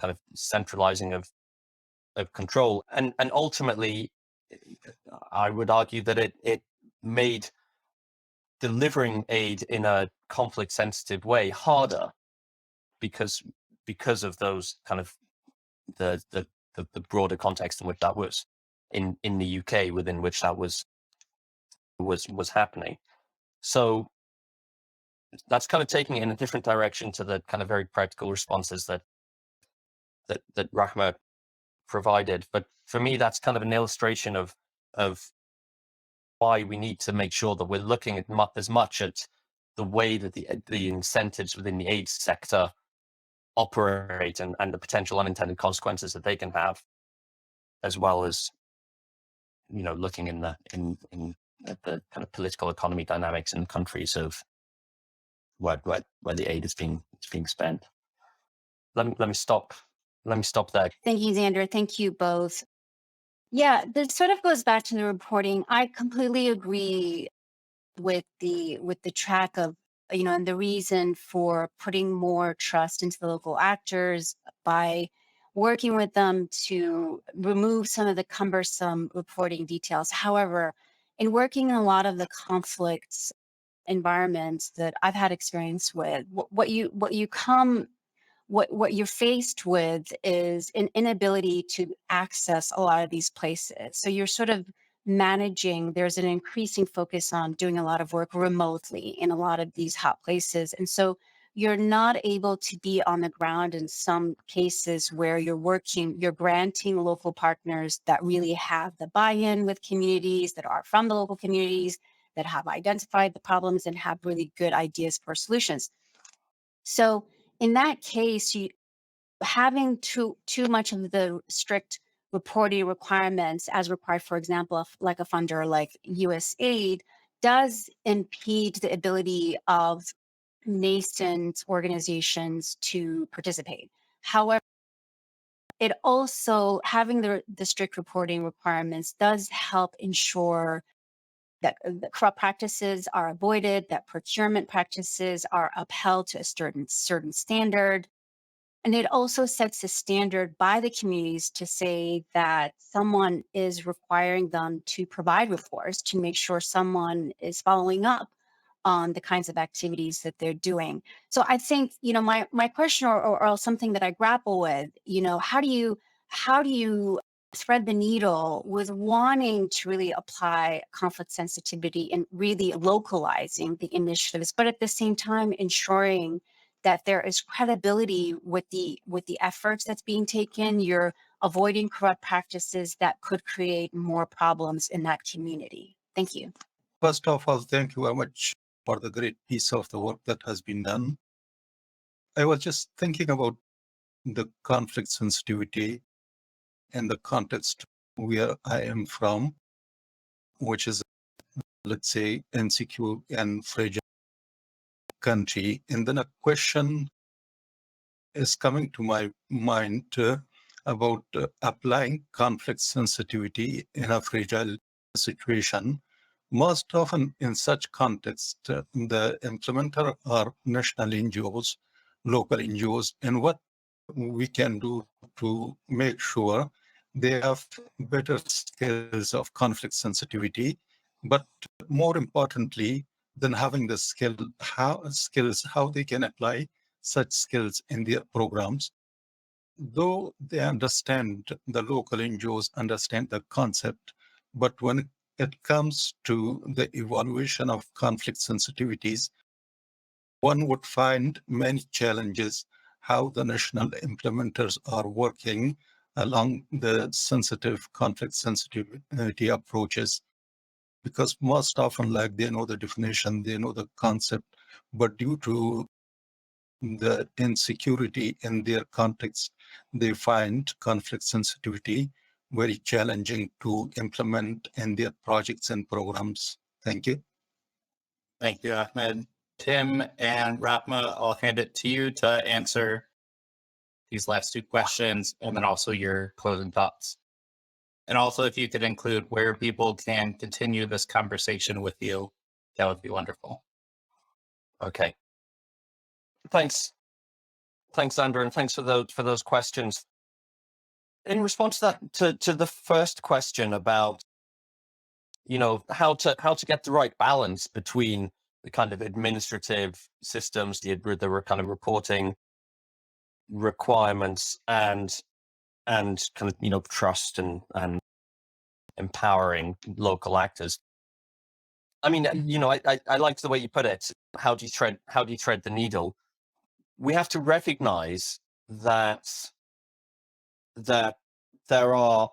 kind of centralizing of control. And ultimately, I would argue that it made delivering aid in a conflict sensitive way harder because of those kind of the broader context in which that was in the UK, within which that was happening. So that's kind of taking it in a different direction to the kind of very practical responses that Rahma provided. But for me, that's kind of an illustration of why we need to make sure that we're looking at as much at the way that the incentives within the aid sector operate and the potential unintended consequences that they can have, as well as, you know, looking at the kind of political economy dynamics in countries of where the aid is being spent. Let me stop there. Thank you, Xander. Thank you both. Yeah, this sort of goes back to the reporting. I completely agree with the track of, you know, and the reason for putting more trust into the local actors by working with them to remove some of the cumbersome reporting details. However, in working in a lot of the conflicts environments that I've had experience with, what you're faced with is an inability to access a lot of these places. So you're sort of managing, there's an increasing focus on doing a lot of work remotely in a lot of these hot places. And so you're not able to be on the ground in some cases where you're granting local partners that really have the buy-in with communities, that are from the local communities, that have identified the problems and have really good ideas for solutions. So in that case, having too much of the strict reporting requirements as required, for example, like a funder like USAID, does impede the ability of nascent organizations to participate. However, it also, having the strict reporting requirements does help ensure that the corrupt practices are avoided, that procurement practices are upheld to a certain standard. And it also sets a standard by the communities to say that someone is requiring them to provide reports to make sure someone is following up on the kinds of activities that they're doing. So I think, you know, my question or something that I grapple with, you know, how do you thread the needle with wanting to really apply conflict sensitivity and really localizing the initiatives, but at the same time ensuring that there is credibility with the efforts that's being taken. You're avoiding corrupt practices that could create more problems in that community. Thank you. First of all, thank you very much for the great piece of the work that has been done. I was just thinking about the conflict sensitivity in the context where I am from, which is, let's say, insecure and fragile country. And then a question is coming to my mind about applying conflict sensitivity in a fragile situation. Most often in such context, the implementer are national NGOs, local NGOs, and what we can do to make sure they have better skills of conflict sensitivity, but more importantly than having the skills, how they can apply such skills in their programs. Though they understand, the local NGOs understand the concept, but when it comes to the evaluation of conflict sensitivities, one would find many challenges how the national implementers are working along the sensitive conflict sensitivity approaches. Because most often, like, they know the definition, they know the concept, but due to the insecurity in their context, they find conflict sensitivity very challenging to implement in their projects and programs. Thank you. Thank you, Ahmed. Tim and Rahma, I'll hand it to you to answer these last two questions and then also your closing thoughts. And also, if you could include where people can continue this conversation with you, that would be wonderful. Okay. Thanks, Andrew, and thanks for those questions. In response to that, to the first question about, how to get the right balance between the kind of administrative systems, the kind of reporting requirements, and kind of trust and empowering local actors. I mean, I liked the way you put it. How do you thread the needle? We have to recognize that there are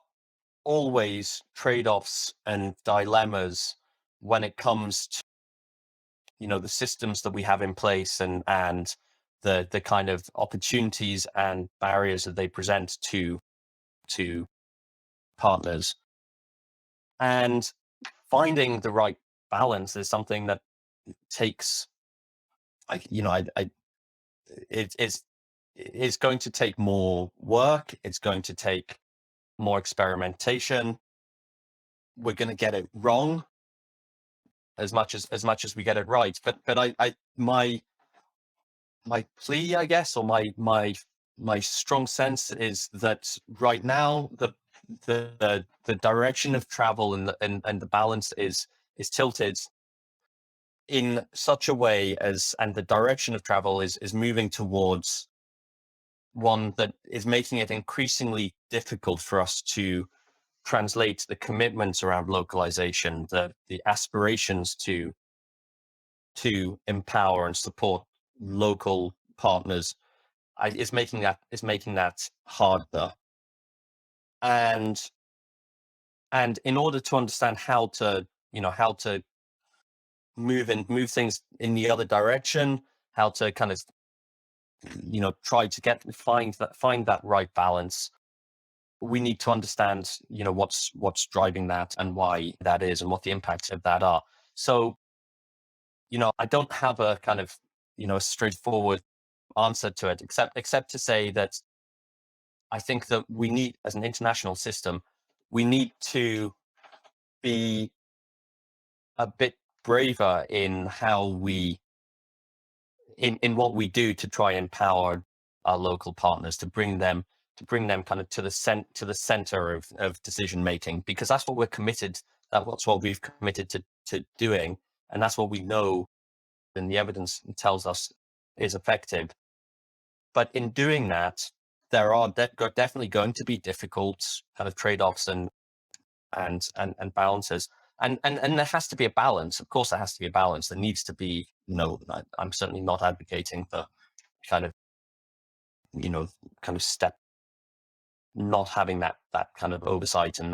always trade-offs and dilemmas when it comes to the systems that we have in place and the kind of opportunities and barriers that they present to partners. And finding the right balance is something that takes, it's going to take more work. It's going to take more experimentation. We're going to get it wrong as much as we get it right. But my plea, I guess, or my strong sense is that right now the direction of travel and the balance is tilted in such a way and the direction of travel is moving towards one that is making it increasingly difficult for us to translate the commitments around localization, the aspirations to empower and support local partners, is making that harder. And in order to understand how to move things in the other direction, how to kind of try to find that right balance, we need to understand what's driving that and why that is and what the impacts of that are. So I don't have a kind of a straightforward answer to it, except to say that I think that we need, as an international system, we need to be a bit braver in how we in what we do to try and empower our local partners, to bring them kind of to the center of decision making, because that's what we're committed. That's what we've committed to doing, and that's what we know, and the evidence tells us is effective. But in doing that, there are definitely going to be difficult kind of trade-offs and balances. And there has to be a balance. Of course, there has to be a balance. There needs to be, I'm certainly not advocating for kind of, step, not having that kind of oversight and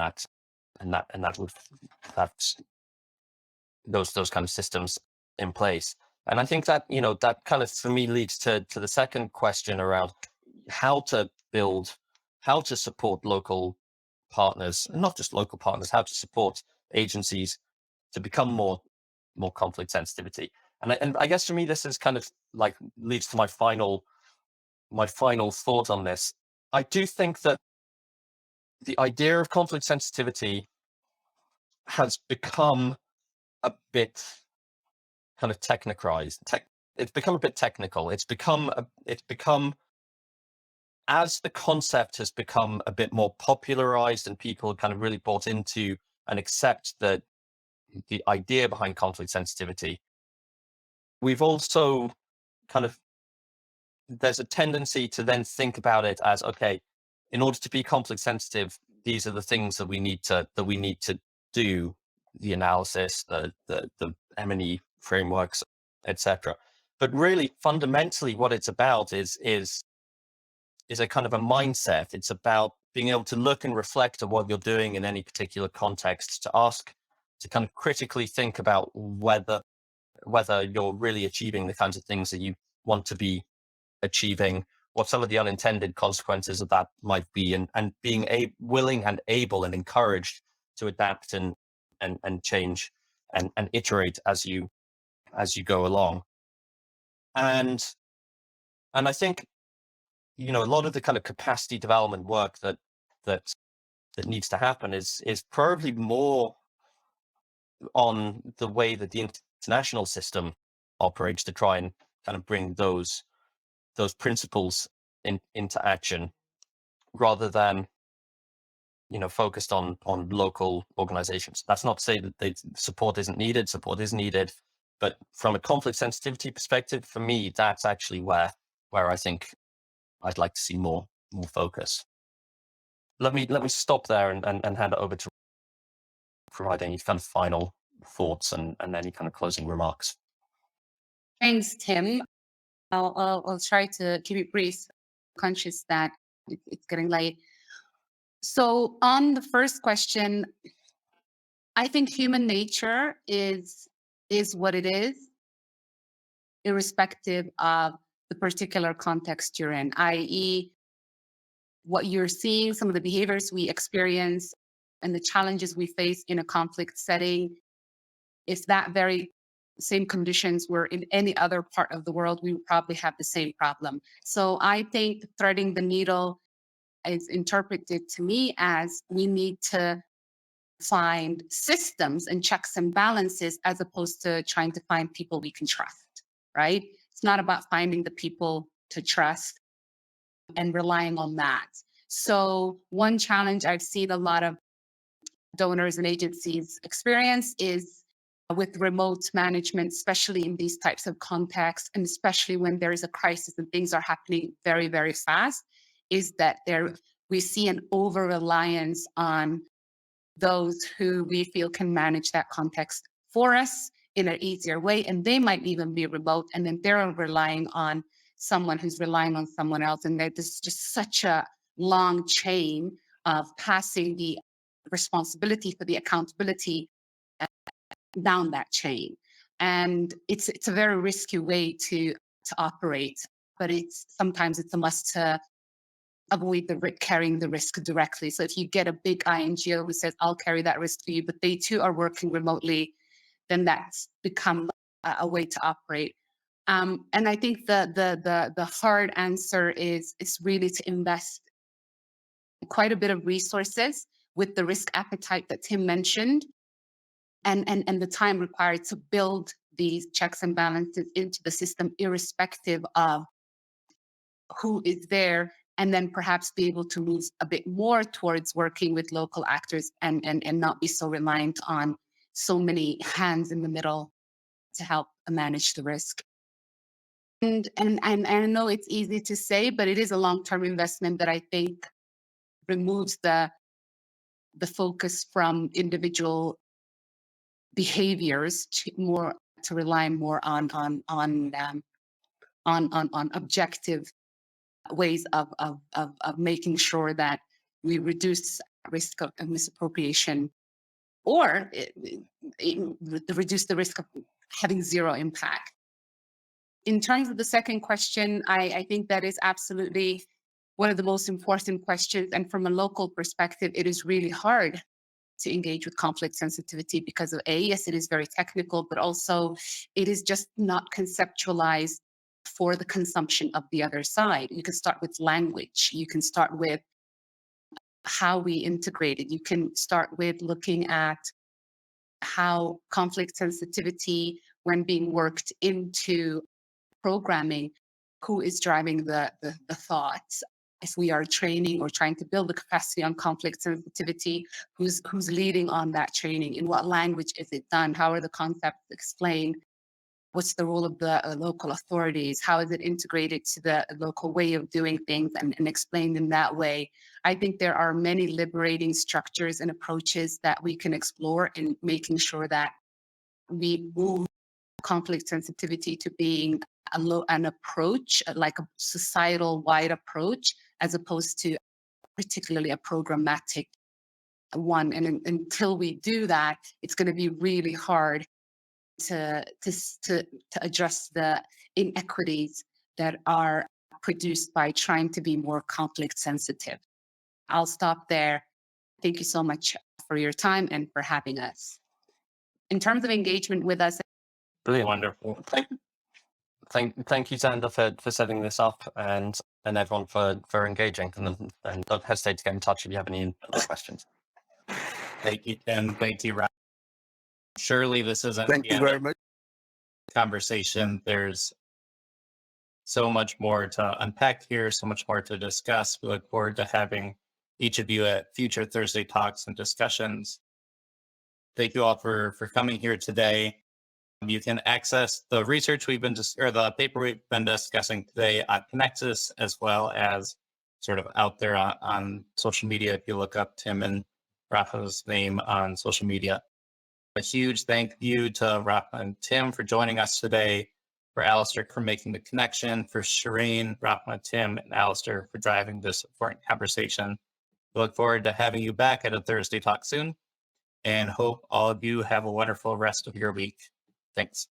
those kind of systems in place. And I think that, that kind of, for me, leads to the second question around how to support local partners, and not just local partners, how to support agencies to become more conflict sensitivity. And I guess for me, this is kind of like leads to my final thought on this. I do think that the idea of conflict sensitivity has become a bit kind of technocrized. It's become a bit technical. It's become as the concept has become a bit more popularized and people kind of really bought into and accept the idea behind conflict sensitivity, we've also kind of, there's a tendency to then think about it as, okay, in order to be conflict sensitive, these are the things that we need to do, the analysis, the M&E frameworks, etc. But really, fundamentally, what it's about is a kind of a mindset. It's about being able to look and reflect on what you're doing in any particular context, to kind of critically think about whether you're really achieving the kinds of things that you want to be achieving, what some of the unintended consequences of that might be, and being willing and able and encouraged to adapt and change and iterate as you go along. And I think, a lot of the kind of capacity development work that that needs to happen is probably more on the way that the international system operates to try and kind of bring those principles into action, rather than focused on local organizations. That's not to say that support isn't needed. Support is needed, but from a conflict sensitivity perspective, for me, that's actually where I think I'd like to see more focus. Let me stop there and hand it over to provide any kind of final thoughts and any kind of closing remarks. Thanks, Tim. I'll try to keep it brief, conscious that it's getting late. So on the first question, I think human nature is what it is, irrespective of the particular context you're in, i.e., what you're seeing, some of the behaviors we experience and the challenges we face in a conflict setting. If that very same conditions were in any other part of the world, we would probably have the same problem. So I think threading the needle is interpreted to me as we need to find systems and checks and balances as opposed to trying to find people we can trust, right? It's not about finding the people to trust and relying on that. So one challenge I've seen a lot of donors and agencies experience is with remote management, especially in these types of contexts, and especially when there is a crisis and things are happening very, very fast, is that we see an over-reliance on those who we feel can manage that context for us in an easier way. And they might even be remote, and then they're relying on someone who's relying on someone else. And there's just such a long chain of passing the responsibility for the accountability down that chain. And it's a very risky way to operate, but sometimes it's a must to avoid carrying the risk directly. So if you get a big INGO who says, I'll carry that risk for you, but they too are working remotely, then that's become a way to operate. And I think the hard answer is really to invest quite a bit of resources with the risk appetite that Tim mentioned, and the time required to build these checks and balances into the system, irrespective of who is there, and then perhaps be able to move a bit more towards working with local actors and not be so reliant on so many hands in the middle to help manage the risk. And I know it's easy to say, but it is a long-term investment that I think removes the focus from individual behaviors to rely more on objective ways of making sure that we reduce risk of misappropriation, or reduce the risk of having zero impact. In terms of the second question, I think that is absolutely one of the most important questions. And from a local perspective, it is really hard to engage with conflict sensitivity because of yes, it is very technical, but also it is just not conceptualized for the consumption of the other side. You can start with language. You can start with how we integrate it. You can start with looking at how conflict sensitivity, when being worked into programming, who is driving the thoughts. If we are training or trying to build the capacity on conflict sensitivity, who's leading on that training? In what language is it done? How are the concepts explained? What's the role of the local authorities? How is it integrated to the local way of doing things and explained in that way? I think there are many liberating structures and approaches that we can explore in making sure that we move conflict sensitivity to being an approach, like a societal wide approach, as opposed to particularly a programmatic one. And until we do that, it's going to be really hard to address the inequities that are produced by trying to be more conflict sensitive. I'll stop there. Thank you so much for your time and for having us. In terms of engagement with us, Brilliant. Wonderful. Thank you, Xander, for setting this up. And and everyone for engaging. And don't hesitate to get in touch if you have any other questions. Thank you, Tim. Thank you, Rahma. Surely this isn't Thank the you end of very much. the conversation. There's so much more to unpack here, so much more to discuss. We look forward to having each of you at future Thursday talks and discussions. Thank you all for coming here today. You can access the research we've been or the paper we've been discussing today on ConnexUs, as well as sort of out there on social media. If you look up Tim and Rahma's name on social media. A huge thank you to Rahma and Tim for joining us today, for Alastair for making the connection, for Sherine, Rahma, Tim, and Alastair for driving this important conversation. We look forward to having you back at a Thursday talk soon, and hope all of you have a wonderful rest of your week. Thanks.